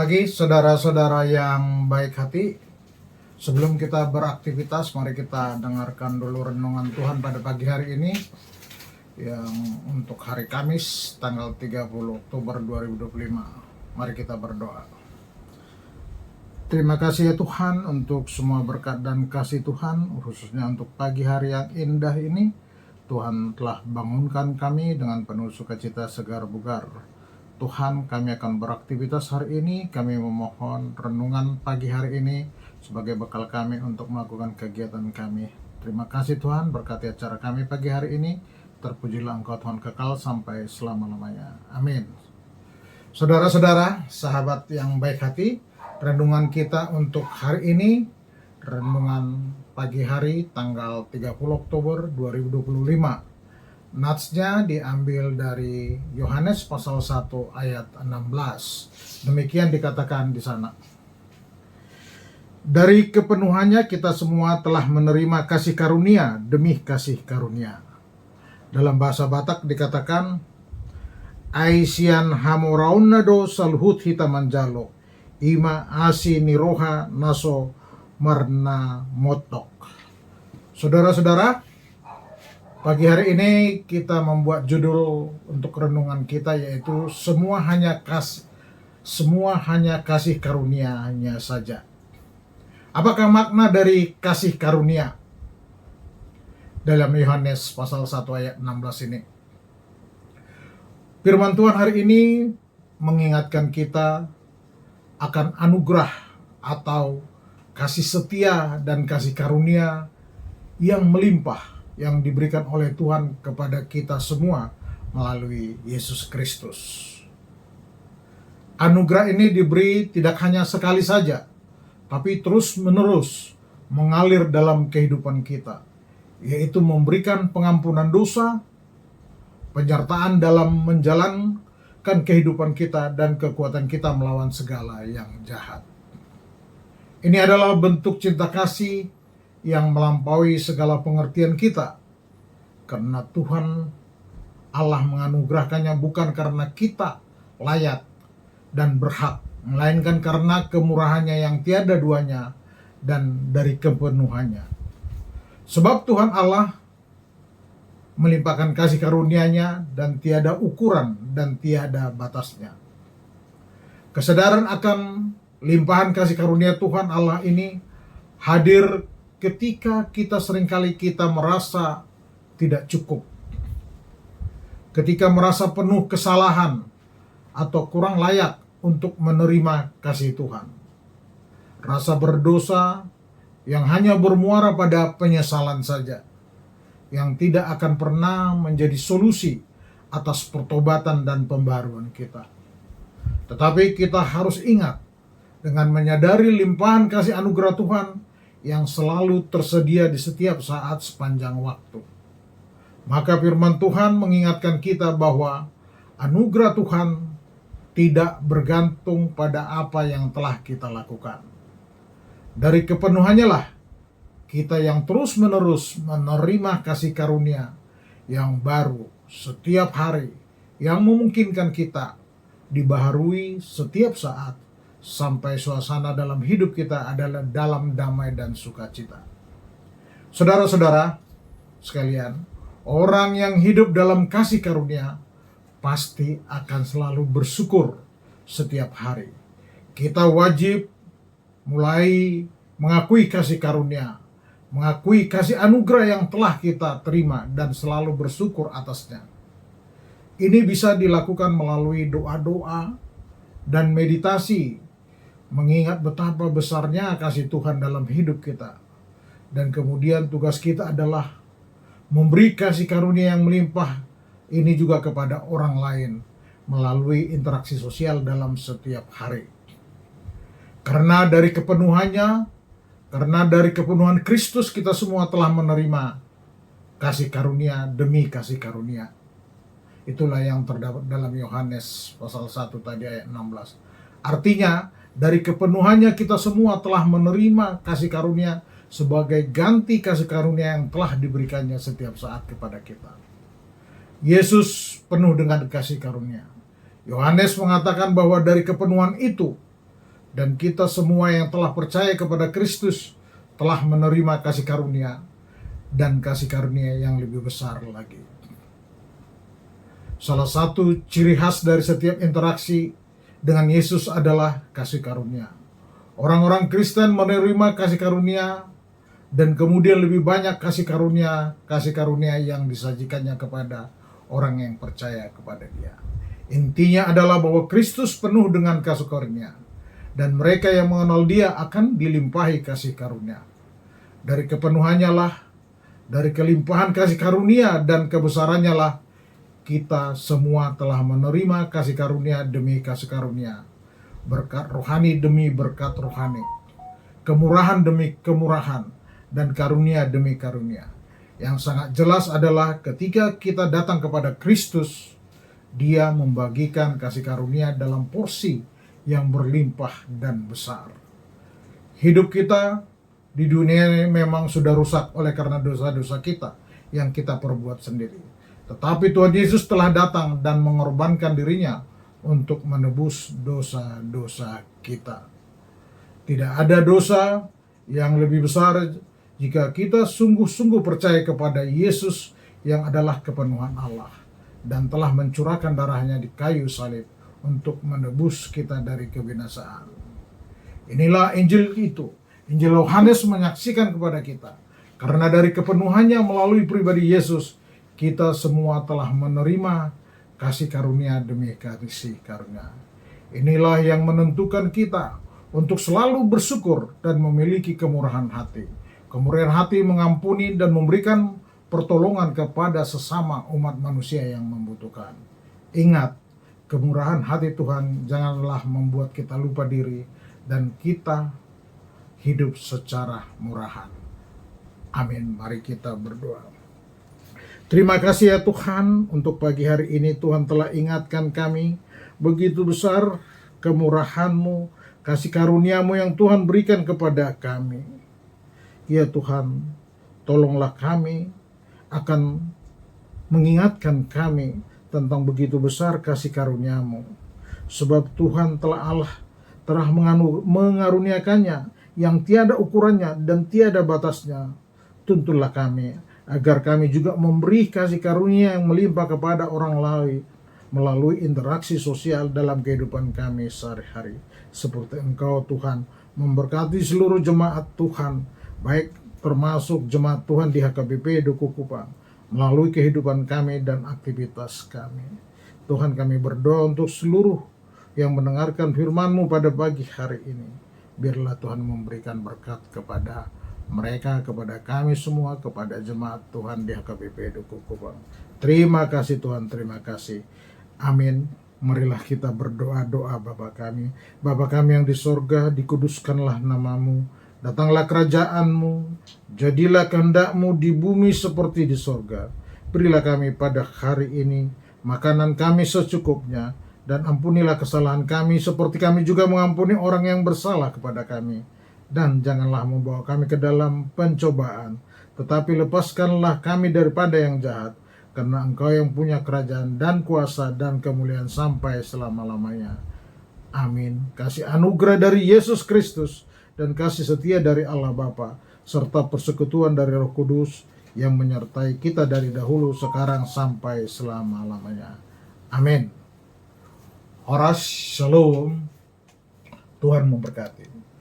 pagi saudara-saudara yang baik hati. Sebelum kita beraktivitas, mari kita dengarkan dulu renungan Tuhan pada pagi hari ini yang untuk hari Kamis tanggal 30 Oktober 2025. Mari kita berdoa. Terima kasih ya Tuhan untuk semua berkat dan kasih Tuhan, khususnya untuk pagi hari yang indah ini. Tuhan telah bangunkan kami dengan penuh sukacita segar bugar. Tuhan, kami akan beraktivitas hari ini. Kami memohon renungan pagi hari ini sebagai bekal kami untuk melakukan kegiatan kami. Terima kasih Tuhan, berkati acara kami pagi hari ini. Terpujilah Engkau Tuhan kekal sampai selama-lamanya. Amin. Saudara-saudara, sahabat yang baik hati, renungan kita untuk hari ini, renungan pagi hari tanggal 30 Oktober 2025. Natsnya diambil dari Yohanes pasal 1 ayat 16. Demikian dikatakan di sana. Dari kepenuhannya kita semua telah menerima kasih karunia demi kasih karunia. Dalam bahasa Batak dikatakan, Aisian hamoraunado salhut hitamanjalo, ima asi niroha naso marna motok. Saudara-saudara, pagi hari ini kita membuat judul untuk renungan kita yaitu semua hanya kasih karunia-Nya saja. Apakah makna dari kasih karunia dalam Yohanes pasal 1 ayat 16 ini? Firman Tuhan hari ini mengingatkan kita akan anugerah atau kasih setia dan kasih karunia yang melimpah yang diberikan oleh Tuhan kepada kita semua melalui Yesus Kristus. Anugerah ini diberi tidak hanya sekali saja, tapi terus-menerus mengalir dalam kehidupan kita, yaitu memberikan pengampunan dosa, penyertaan dalam menjalankan kehidupan kita, dan kekuatan kita melawan segala yang jahat. Ini adalah bentuk cinta kasih yang melampaui segala pengertian kita, karena Tuhan Allah menganugerahkannya bukan karena kita layak dan berhak, melainkan karena kemurahannya yang tiada duanya dan dari kepenuhannya. Sebab Tuhan Allah melimpahkan kasih karunia-Nya dan tiada ukuran dan tiada batasnya. Kesadaran akan limpahan kasih karunia Tuhan Allah ini hadir ketika seringkali kita merasa tidak cukup, ketika merasa penuh kesalahan atau kurang layak untuk menerima kasih Tuhan. Rasa berdosa yang hanya bermuara pada penyesalan saja, yang tidak akan pernah menjadi solusi atas pertobatan dan pembaruan kita. Tetapi kita harus ingat, dengan menyadari limpahan kasih anugerah Tuhan yang selalu tersedia di setiap saat sepanjang waktu, maka firman Tuhan mengingatkan kita bahwa anugerah Tuhan tidak bergantung pada apa yang telah kita lakukan. Dari kepenuhannya lah kita yang terus-menerus menerima kasih karunia yang baru setiap hari, yang memungkinkan kita dibaharui setiap saat, sampai suasana dalam hidup kita adalah dalam damai dan sukacita. Saudara-saudara sekalian, orang yang hidup dalam kasih karunia pasti akan selalu bersyukur setiap hari. Kita wajib mulai mengakui kasih karunia, mengakui kasih anugerah yang telah kita terima dan selalu bersyukur atasnya. Ini bisa dilakukan melalui doa-doa dan meditasi, mengingat betapa besarnya kasih Tuhan dalam hidup kita. Dan kemudian tugas kita adalah memberi kasih karunia yang melimpah ini juga kepada orang lain melalui interaksi sosial dalam setiap hari. Karena dari kepenuhannya, karena dari kepenuhan Kristus kita semua telah menerima kasih karunia demi kasih karunia. Itulah yang terdapat dalam Yohanes pasal 1 tadi ayat 16. Artinya, dari kepenuhannya kita semua telah menerima kasih karunia sebagai ganti kasih karunia yang telah diberikannya setiap saat kepada kita. Yesus penuh dengan kasih karunia. Yohanes mengatakan bahwa dari kepenuhan itu Dan kita semua yang telah percaya kepada Kristus telah menerima kasih karunia dan kasih karunia yang lebih besar lagi. Salah satu ciri khas dari setiap interaksi dengan Yesus adalah kasih karunia. Orang-orang Kristen menerima kasih karunia dan kemudian lebih banyak kasih karunia yang disajikannya kepada orang yang percaya kepada Dia. Intinya adalah bahwa Kristus penuh dengan kasih karunia dan mereka yang mengenal Dia akan dilimpahi kasih karunia. Dari kepenuhannya lah, dari kelimpahan kasih karunia dan kebesarannya lah, kita semua telah menerima kasih karunia demi kasih karunia, berkat rohani demi berkat rohani, kemurahan demi kemurahan, dan karunia demi karunia. Yang sangat jelas adalah ketika kita datang kepada Kristus, Dia membagikan kasih karunia dalam porsi yang berlimpah dan besar. Hidup kita di dunia ini memang sudah rusak oleh karena dosa-dosa kita yang kita perbuat sendiri. Tetapi Tuhan Yesus telah datang dan mengorbankan dirinya untuk menebus dosa-dosa kita. Tidak ada dosa yang lebih besar jika kita sungguh-sungguh percaya kepada Yesus yang adalah kepenuhan Allah dan telah mencurahkan darahnya di kayu salib untuk menebus kita dari kebinasaan. Inilah Injil itu. Injil Yohanes menyaksikan kepada kita. Karena dari kepenuhannya melalui pribadi Yesus, kita semua telah menerima kasih karunia demi kasih karunia. Inilah yang menentukan kita untuk selalu bersyukur dan memiliki kemurahan hati. Kemurahan hati mengampuni dan memberikan pertolongan kepada sesama umat manusia yang membutuhkan. Ingat, kemurahan hati Tuhan janganlah membuat kita lupa diri dan kita hidup secara murahan. Amin. Mari kita berdoa. Terima kasih ya Tuhan, untuk pagi hari ini Tuhan telah ingatkan kami begitu besar kemurahan-Mu, kasih karunia-Mu yang Tuhan berikan kepada kami. Ya Tuhan, tolonglah kami akan mengingatkan kami tentang begitu besar kasih karunia-Mu. Sebab Tuhan telah mengaruniakannya yang tiada ukurannya dan tiada batasnya. Tuntunlah kami agar kami juga memberi kasih karunia yang melimpah kepada orang lain melalui interaksi sosial dalam kehidupan kami sehari-hari. Seperti Engkau Tuhan memberkati seluruh jemaat Tuhan, baik termasuk jemaat Tuhan di HKBP Duku Kupang, melalui kehidupan kami dan aktivitas kami. Tuhan, kami berdoa untuk seluruh yang mendengarkan firman-Mu pada pagi hari ini. Biarlah Tuhan memberikan berkat kepada mereka, kepada kami semua, kepada jemaat Tuhan di HKBP Duku Kupang. Terima kasih Tuhan, terima kasih. Amin. Marilah kita berdoa-doa. Bapa kami yang di sorga, dikuduskanlah nama-Mu. Datanglah kerajaan-Mu, jadilah kehendak-Mu di bumi seperti di sorga. Berilah kami pada hari ini makanan kami secukupnya, dan ampunilah kesalahan kami seperti kami juga mengampuni orang yang bersalah kepada kami. Dan janganlah membawa kami ke dalam pencobaan, tetapi lepaskanlah kami daripada yang jahat, karena Engkau yang punya kerajaan dan kuasa dan kemuliaan sampai selama-lamanya. Amin. Kasih anugerah dari Yesus Kristus dan kasih setia dari Allah Bapa, serta persekutuan dari Roh Kudus yang menyertai kita dari dahulu, sekarang, sampai selama-lamanya. Amin. Horas, shalom. Tuhan memberkati.